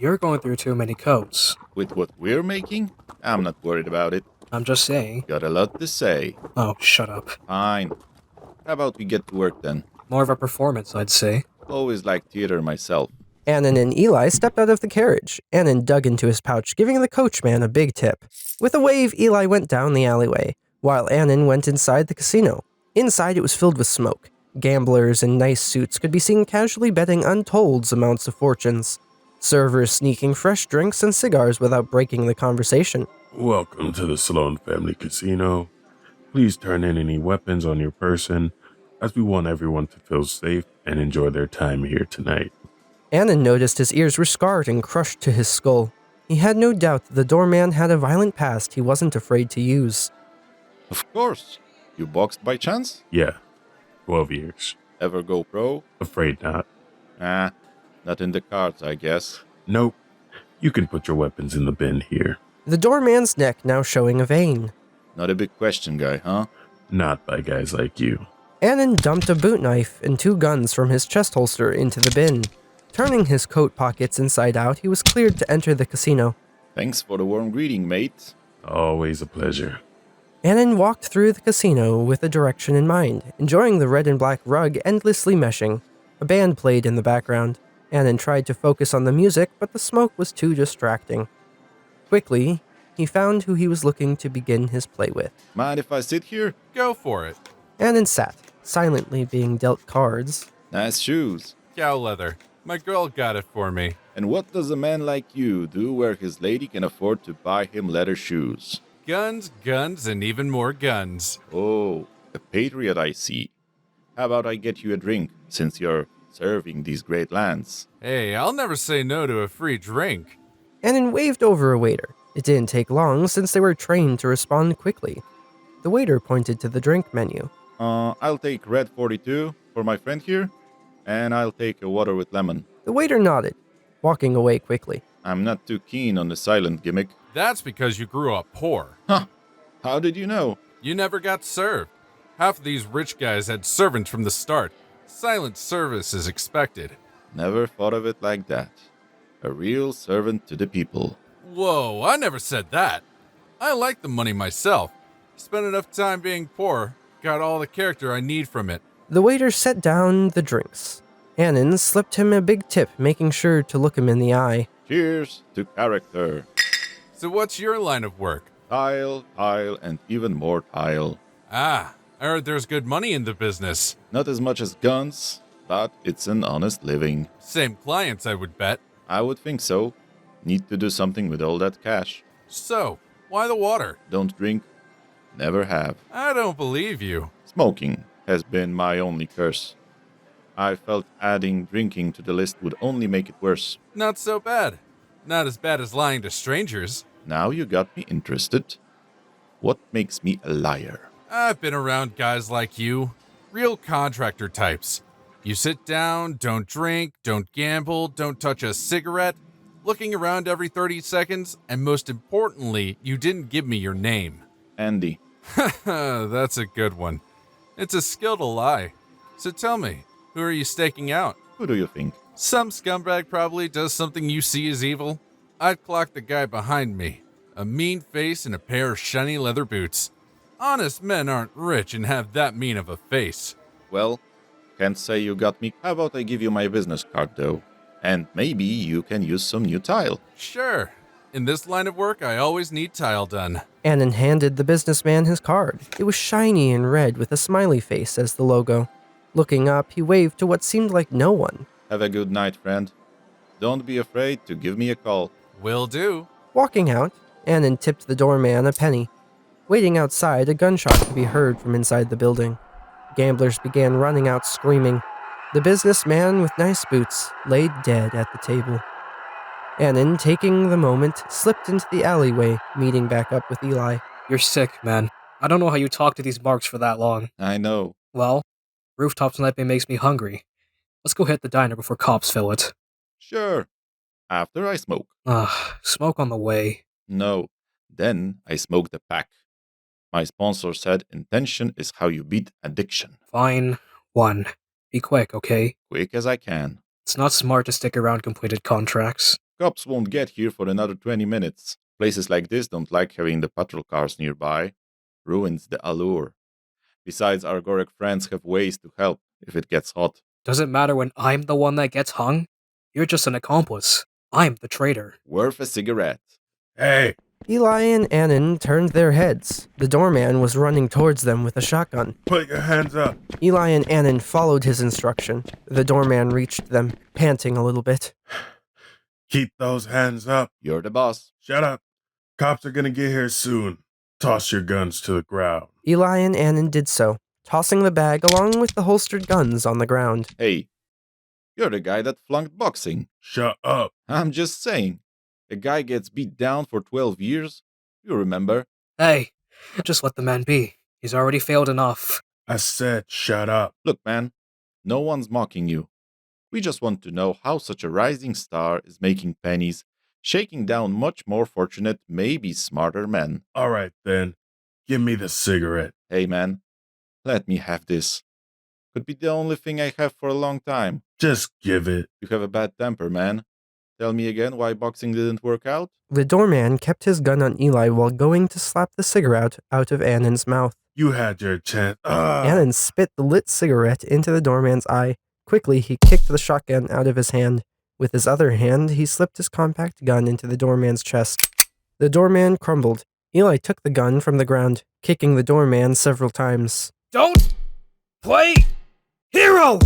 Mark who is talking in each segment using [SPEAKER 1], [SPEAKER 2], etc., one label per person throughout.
[SPEAKER 1] You're going through too many codes.
[SPEAKER 2] With what we're making? I'm not worried about it.
[SPEAKER 1] I'm just saying.
[SPEAKER 2] Got a lot to say.
[SPEAKER 1] Oh, shut up.
[SPEAKER 2] Fine. How about we get to work then?
[SPEAKER 1] More of a performance, I'd say.
[SPEAKER 2] Always liked theater myself.
[SPEAKER 3] Anan and Eli stepped out of the carriage. Anan dug into his pouch, giving the coachman a big tip. With a wave, Eli went down the alleyway, while Anan went inside the casino. Inside, it was filled with smoke. Gamblers in nice suits could be seen casually betting untold amounts of fortunes. Servers sneaking fresh drinks and cigars without breaking the conversation.
[SPEAKER 4] Welcome to the Slum family casino. Please turn in any weapons on your person, as we want everyone to feel safe and enjoy their time here tonight.
[SPEAKER 3] Anan noticed his ears were scarred and crushed to his skull. He had no doubt that the doorman had a violent past he wasn't afraid to use.
[SPEAKER 2] Of course. You boxed by chance?
[SPEAKER 4] Yeah, 12 years.
[SPEAKER 2] Ever go pro?
[SPEAKER 4] Afraid not.
[SPEAKER 2] Not in the cards, I guess.
[SPEAKER 4] Nope. You can put your weapons in the bin here.
[SPEAKER 3] The doorman's neck now showing a vein.
[SPEAKER 2] Not a big question guy, huh?
[SPEAKER 4] Not by guys like you.
[SPEAKER 3] Anan dumped a boot knife and 2 guns from his chest holster into the bin. Turning his coat pockets inside out, he was cleared to enter the casino.
[SPEAKER 2] Thanks for the warm greeting, mate.
[SPEAKER 4] Always a pleasure.
[SPEAKER 3] Anan walked through the casino with a direction in mind, enjoying the red and black rug endlessly meshing. A band played in the background. Anan tried to focus on the music, but the smoke was too distracting. Quickly, he found who he was looking to begin his play with.
[SPEAKER 2] Mind if I sit here?
[SPEAKER 5] Go for it.
[SPEAKER 3] Anan sat, silently being dealt cards.
[SPEAKER 2] Nice shoes.
[SPEAKER 5] Cow leather. My girl got it for me.
[SPEAKER 2] And what does a man like you do where his lady can afford to buy him leather shoes?
[SPEAKER 5] Guns, guns, and even more guns.
[SPEAKER 2] Oh, a patriot I see. How about I get you a drink, since you're serving these great lands?
[SPEAKER 5] Hey, I'll never say no to a free drink.
[SPEAKER 3] Anan waved over a waiter. It didn't take long since they were trained to respond quickly. The waiter pointed to the drink menu.
[SPEAKER 2] I'll take red 42 for my friend here, and I'll take a water with lemon.
[SPEAKER 3] The waiter nodded, walking away quickly.
[SPEAKER 2] I'm not too keen on the silent gimmick.
[SPEAKER 5] That's because you grew up poor.
[SPEAKER 2] Huh. How did you know?
[SPEAKER 5] You never got served. Half of these rich guys had servants from the start. Silent service is expected.
[SPEAKER 2] Never thought of it like that. A real servant to the people.
[SPEAKER 5] Whoa, I never said that. I like the money myself. Spent enough time being poor. Got all the character I need from it.
[SPEAKER 3] The waiter set down the drinks. Anan slipped him a big tip, making sure to look him in the eye.
[SPEAKER 2] Cheers to character.
[SPEAKER 5] So what's your line of work?
[SPEAKER 2] Tile, and even more tile.
[SPEAKER 5] Ah, I heard there's good money in the business.
[SPEAKER 2] Not as much as guns, but it's an honest living.
[SPEAKER 5] Same clients, I would bet.
[SPEAKER 2] I would think so. Need to do something with all that cash.
[SPEAKER 5] So, why the water?
[SPEAKER 2] Don't drink. Never have.
[SPEAKER 5] I don't believe you.
[SPEAKER 2] Smoking has been my only curse. I felt adding drinking to the list would only make it worse.
[SPEAKER 5] Not so bad. Not as bad as lying to strangers.
[SPEAKER 2] Now you got me interested. What makes me a liar?
[SPEAKER 5] I've been around guys like you. Real contractor types. You sit down, don't drink, don't gamble, don't touch a cigarette, looking around every 30 seconds, and most importantly, you didn't give me your name.
[SPEAKER 2] Andy.
[SPEAKER 5] That's a good one. It's a skill to lie. So tell me, who are you staking out?
[SPEAKER 2] Who do you think?
[SPEAKER 5] Some scumbag probably does something you see as evil. I'd clock the guy behind me. A mean face and a pair of shiny leather boots. Honest men aren't rich and have that mean of a face.
[SPEAKER 2] Well, can't say you got me. How about I give you my business card, though? And maybe you can use some new tile.
[SPEAKER 5] Sure. In this line of work, I always need tile done.
[SPEAKER 3] Anan handed the businessman his card. It was shiny and red with a smiley face as the logo. Looking up, he waved to what seemed like no one.
[SPEAKER 2] Have a good night, friend. Don't be afraid to give me a call.
[SPEAKER 5] Will do.
[SPEAKER 3] Walking out, Anan tipped the doorman a penny. Waiting outside, a gunshot could be heard from inside the building. Gamblers began running out screaming. The businessman with nice boots laid dead at the table. Anan, taking the moment, slipped into the alleyway, meeting back up with Eli.
[SPEAKER 1] You're sick, man. I don't know how you talk to these marks for that long.
[SPEAKER 2] I know.
[SPEAKER 1] Well, rooftop sniping makes me hungry. Let's go hit the diner before cops fill it.
[SPEAKER 2] Sure. After I smoke.
[SPEAKER 1] Smoke on the way.
[SPEAKER 2] No. Then I smoke the pack. My sponsor said intention is how you beat addiction.
[SPEAKER 1] Fine. 1. Be quick, okay?
[SPEAKER 2] Quick as I can.
[SPEAKER 1] It's not smart to stick around completed contracts.
[SPEAKER 2] Cops won't get here for another 20 minutes. Places like this don't like having the patrol cars nearby. Ruins the allure. Besides, our Gorek friends have ways to help if it gets hot.
[SPEAKER 1] Does it matter when I'm the one that gets hung? You're just an accomplice. I'm the traitor.
[SPEAKER 2] Worth a cigarette.
[SPEAKER 4] Hey,
[SPEAKER 3] Eli and Anan turned their heads. The doorman was running towards them with a shotgun.
[SPEAKER 4] put your hands up.
[SPEAKER 3] Eli and Anan followed his instruction. The doorman reached them, panting a little bit.
[SPEAKER 4] Keep those hands up.
[SPEAKER 2] You're the boss.
[SPEAKER 4] Shut up. Cops are gonna get here soon. Toss your guns to the ground.
[SPEAKER 3] Eli and Anan did so, tossing the bag along with the holstered guns on the ground.
[SPEAKER 2] Hey, you're the guy that flunked boxing.
[SPEAKER 4] Shut up.
[SPEAKER 2] I'm just saying. A guy gets beat down for 12 years. You remember.
[SPEAKER 1] Hey, just let the man be. He's already failed enough.
[SPEAKER 4] I said shut up.
[SPEAKER 2] Look, man, no one's mocking you. We just want to know how such a rising star is making pennies, shaking down much more fortunate, maybe smarter men.
[SPEAKER 4] All right, then. Give me the cigarette.
[SPEAKER 2] Hey, man, let me have this. Could be the only thing I have for a long time.
[SPEAKER 4] Just give it.
[SPEAKER 2] You have a bad temper, man. Tell me again why boxing didn't work out?
[SPEAKER 3] The doorman kept his gun on Eli while going to slap the cigarette out of Anan's mouth.
[SPEAKER 4] You had your chance.
[SPEAKER 3] Anan spit the lit cigarette into the doorman's eye. Quickly, he kicked the shotgun out of his hand. With his other hand, he slipped his compact gun into the doorman's chest. The doorman crumbled. Eli took the gun from the ground, kicking the doorman several times.
[SPEAKER 1] Don't play hero!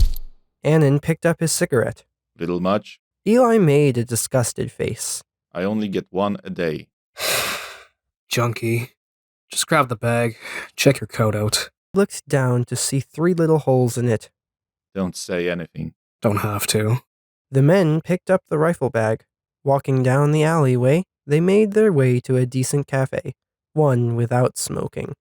[SPEAKER 3] Anan picked up his cigarette.
[SPEAKER 2] Little much?
[SPEAKER 3] Eli made a disgusted face.
[SPEAKER 2] I only get one a day.
[SPEAKER 1] Junkie. Just grab the bag. Check your coat out.
[SPEAKER 3] He looked down to see 3 little holes in it.
[SPEAKER 2] Don't say anything.
[SPEAKER 1] Don't have to.
[SPEAKER 3] The men picked up the rifle bag. Walking down the alleyway, they made their way to a decent cafe, one without smoking.